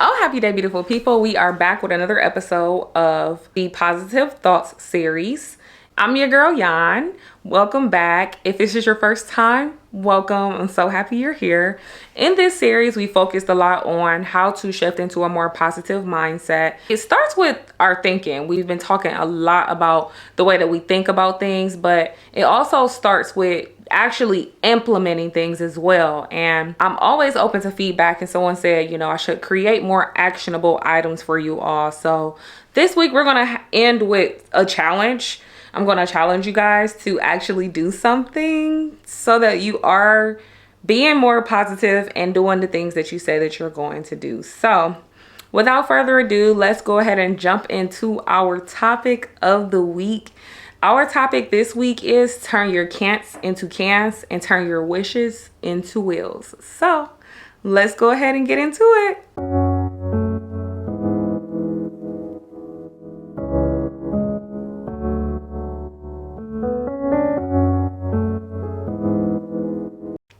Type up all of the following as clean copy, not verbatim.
Oh, happy day, beautiful people. We are back with another episode of the Positive Thoughts series. I'm your girl, Yan. Welcome back. If this is your first time, welcome. I'm so happy you're here. In this series, we focused a lot on how to shift into a more positive mindset. It starts with our thinking. We've been talking a lot about the way that we think about things, but it also starts with actually implementing things as well. And I'm always open to feedback, and someone said, I should create more actionable items for you all. So this week we're going to end with a challenge. I'm going to challenge you guys to actually do something so that you are being more positive and doing the things that you say that you're going to do. So without further ado, let's go ahead and jump into our topic of the week. Our topic this week is turn your cants into cans and turn your wishes into wills. So let's go ahead and get into it.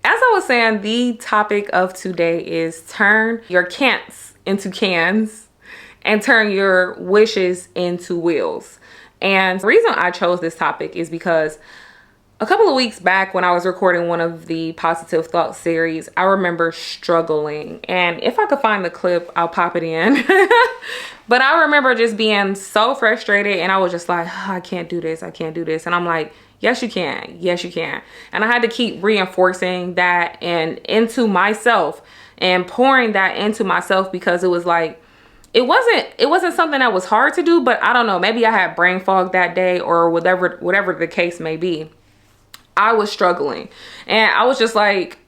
As I was saying, the topic of today is turn your cants into cans and turn your wishes into wills. And the reason I chose this topic is because a couple of weeks back when I was recording one of the Positive Thoughts series, I remember struggling. And if I could find the clip, I'll pop it in. But I remember just being so frustrated, and I was just like, I can't do this. I can't do this. And I'm like, yes, you can. Yes, you can. And I had to keep reinforcing that and into myself and pouring that into myself, because it was like, it wasn't something that was hard to do, but I don't know, maybe I had brain fog that day or whatever the case may be. I was struggling, and I was just like,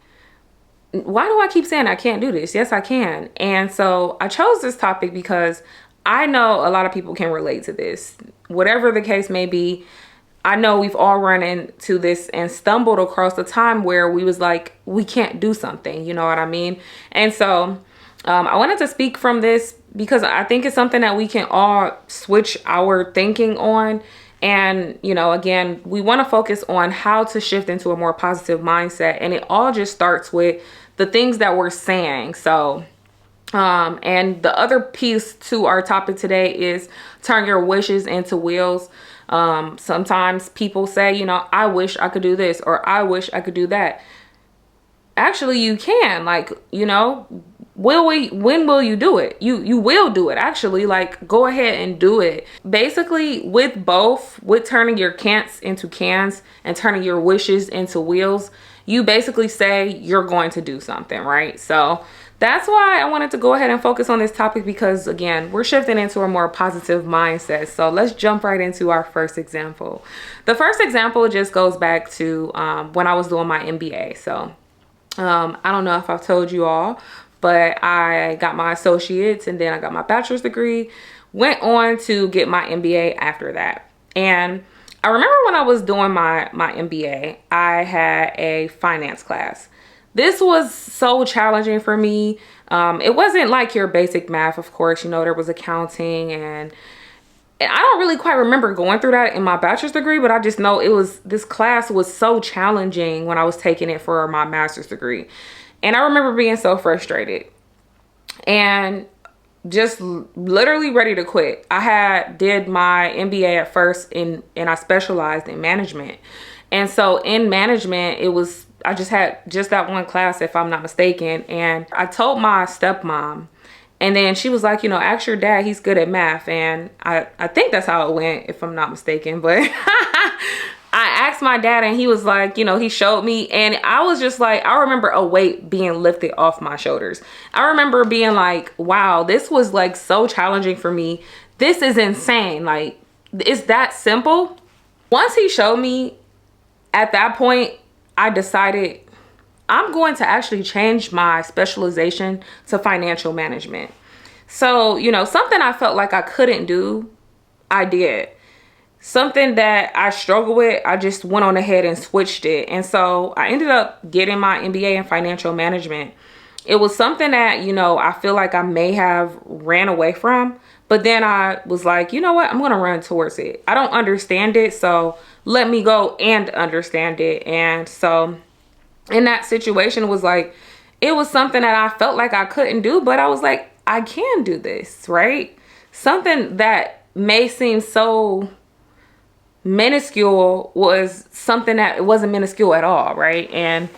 why do I keep saying I can't do this? Yes, I can. And so I chose this topic because I know a lot of people can relate to this. Whatever the case may be, I know we've all run into this and stumbled across the time where we was like, we can't do something, you know what I mean? And so I wanted to speak from this because I think it's something that we can all switch our thinking on. And, again, we want to focus on how to shift into a more positive mindset. And it all just starts with the things that we're saying. So, and the other piece to our topic today is turn your wishes into wills. Sometimes people say, I wish I could do this, or I wish I could do that. Actually, you can, when will you do it? You will do it. Actually, go ahead and do it. Basically, with turning your cants into cans and turning your wishes into wills, you basically say you're going to do something, right? So that's why I wanted to go ahead and focus on this topic, because again, we're shifting into a more positive mindset. So let's jump right into our first example. The first example just goes back to when I was doing my MBA. So I don't know if I've told you all, but I got my associates and then I got my bachelor's degree, went on to get my MBA after that. And I remember when I was doing my MBA, I had a finance class. This was so challenging for me. It wasn't like your basic math, of course, there was accounting, and I don't really quite remember going through that in my bachelor's degree, but I just know this class was so challenging when I was taking it for my master's degree. And I remember being so frustrated and just literally ready to quit. I did my MBA at first and I specialized in management. And so in management, I just had just that one class, if I'm not mistaken. And I told my stepmom, and then she was like, ask your dad, he's good at math. And I think that's how it went, if I'm not mistaken. But I asked my dad, and he was like, he showed me, and I was just like, I remember a weight being lifted off my shoulders. I remember being like, wow, this was so challenging for me. This is insane. It's that simple. Once he showed me, at that point, I decided I'm going to actually change my specialization to financial management. So, something I felt like I couldn't do, I did. Something that I struggle with, I just went on ahead and switched it. And so I ended up getting my MBA in financial management. It was something that, I feel like I may have ran away from, but then I was like, you know what? I'm going to run towards it. I don't understand it, so let me go and understand it. And so in that situation, it was something that I felt like I couldn't do, but I was like, I can do this, right? Something that may seem so minuscule was something that it wasn't minuscule at all, right? And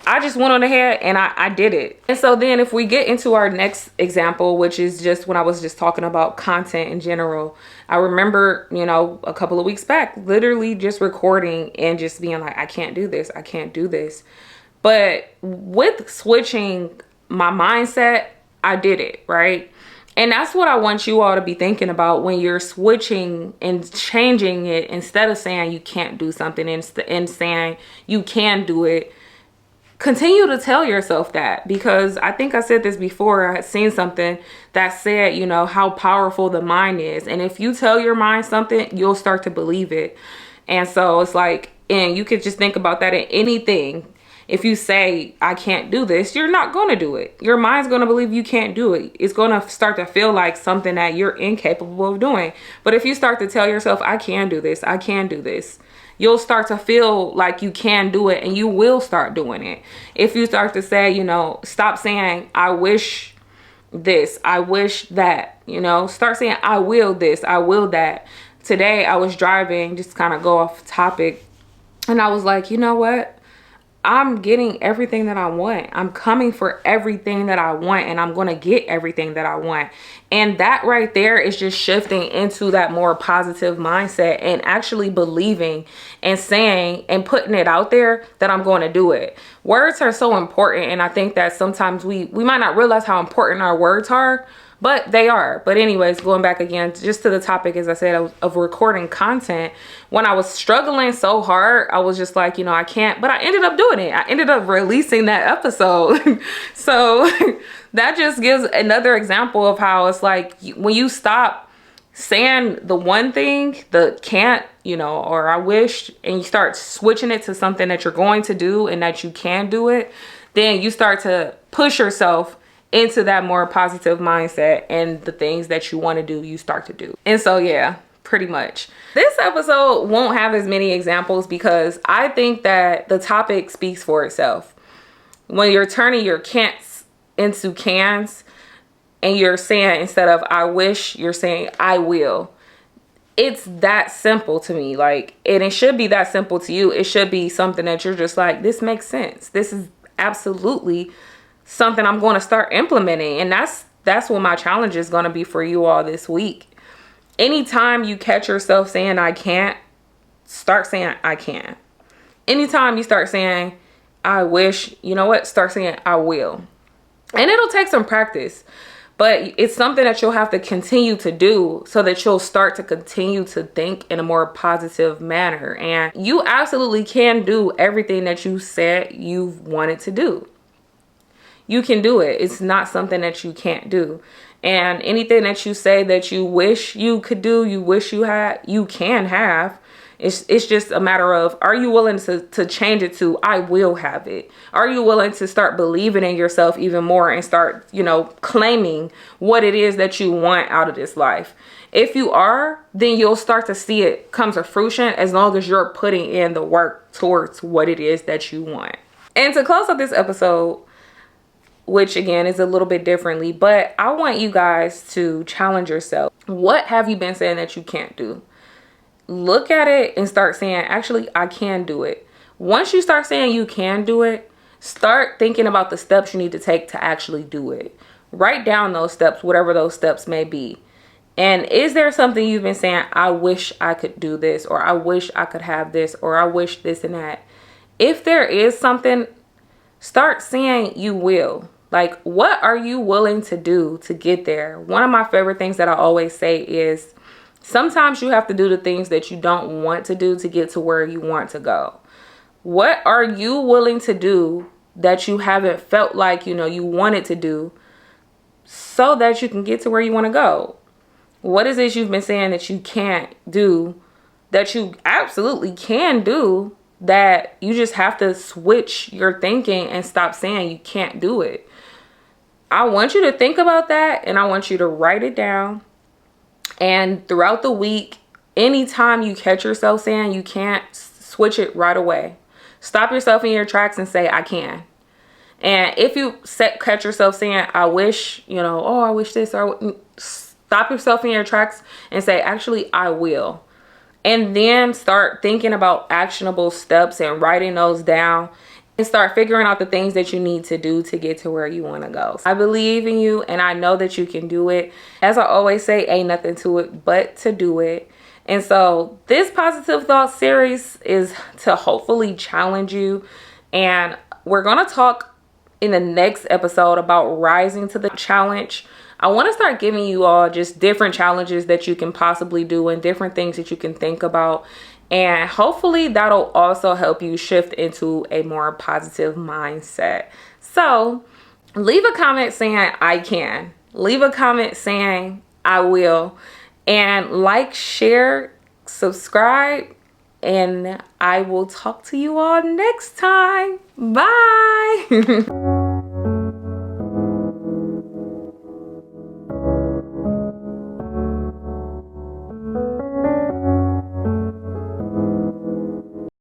I just went on ahead and I did it. And so then if we get into our next example, which is just when I was just talking about content in general, I remember, you know, a couple of weeks back, literally just recording and just being like, I can't do this. I can't do this. But with switching my mindset, I did it, right? And that's what I want you all to be thinking about when you're switching and changing it. Instead of saying you can't do something and saying you can do it, continue to tell yourself that, because I think I said this before. I had seen something that said, you know, how powerful the mind is. And if you tell your mind something, you'll start to believe it. And so it's like, and you could just think about that in anything. If you say, I can't do this, you're not going to do it. Your mind's going to believe you can't do it. It's going to start to feel like something that you're incapable of doing. But if you start to tell yourself, I can do this, I can do this, you'll start to feel like you can do it, and you will start doing it. If you start to say, you know, stop saying, I wish this, I wish that, you know, start saying, I will this, I will that. Today I was driving, just kind of go off topic, and I was like, you know what? I'm getting everything that I want. I'm coming for everything that I want, and I'm going to get everything that I want. And that right there is just shifting into that more positive mindset and actually believing and saying and putting it out there that I'm going to do it. Words are so important. And I think that sometimes we might not realize how important our words are, but they are. But anyways, going back again, just to the topic, as I said, of recording content, when I was struggling so hard, I was just like, you know, I can't, but I ended up doing it. I ended up releasing that episode. So that just gives another example of how it's like, when you stop saying the one thing, the can't, you know, or I wish, and you start switching it to something that you're going to do and that you can do it, then you start to push yourself into that more positive mindset, and the things that you want to do, you start to do. And so, yeah, pretty much. This episode won't have as many examples because I think that the topic speaks for itself. When you're turning your can'ts into cans, and you're saying, instead of I wish, you're saying I will. It's that simple to me. Like, and it should be that simple to you. It should be something that you're just like, this makes sense. This is absolutely something I'm going to start implementing. And that's what my challenge is going to be for you all this week. Anytime you catch yourself saying I can't, start saying I can. Anytime you start saying I wish, you know what, start saying I will. And it'll take some practice, but it's something that you'll have to continue to do so that you'll start to continue to think in a more positive manner. And you absolutely can do everything that you said you wanted to do. You can do it. It's not something that you can't do. And anything that you say that you wish you could do, you wish you had, you can have. It's just a matter of, are you willing to change it to, I will have it? Are you willing to start believing in yourself even more and start, you know, claiming what it is that you want out of this life? If you are, then you'll start to see it come to fruition, as long as you're putting in the work towards what it is that you want. And to close up this episode, which again is a little bit differently, but I want you guys to challenge yourself. What have you been saying that you can't do? Look at it and start saying, actually, I can do it. Once you start saying you can do it, start thinking about the steps you need to take to actually do it. Write down those steps, whatever those steps may be. And is there something you've been saying, I wish I could do this, or I wish I could have this, or I wish this and that? If there is something, start saying you will. Like, what are you willing to do to get there? One of my favorite things that I always say is, sometimes you have to do the things that you don't want to do to get to where you want to go. What are you willing to do that you haven't felt like, you know, you wanted to do so that you can get to where you want to go? What is it you've been saying that you can't do that you absolutely can do, that you just have to switch your thinking and stop saying you can't do it? I want you to think about that, and I want you to write it down. And throughout the week, anytime you catch yourself saying you can't, switch it right away. Stop yourself in your tracks and say, I can. And if you catch yourself saying, I wish, you know, oh, I wish this, or stop yourself in your tracks and say, actually, I will. And then start thinking about actionable steps and writing those down, and start figuring out the things that you need to do to get to where you want to go. I believe in you, and I know that you can do it. As I always say, ain't nothing to it but to do it. And so this positive thought series is to hopefully challenge you. And we're going to talk in the next episode about rising to the challenge. I want to start giving you all just different challenges that you can possibly do and different things that you can think about. And hopefully that'll also help you shift into a more positive mindset. So leave a comment saying I can. Leave a comment saying I will. And like, share, subscribe. And I will talk to you all next time. Bye.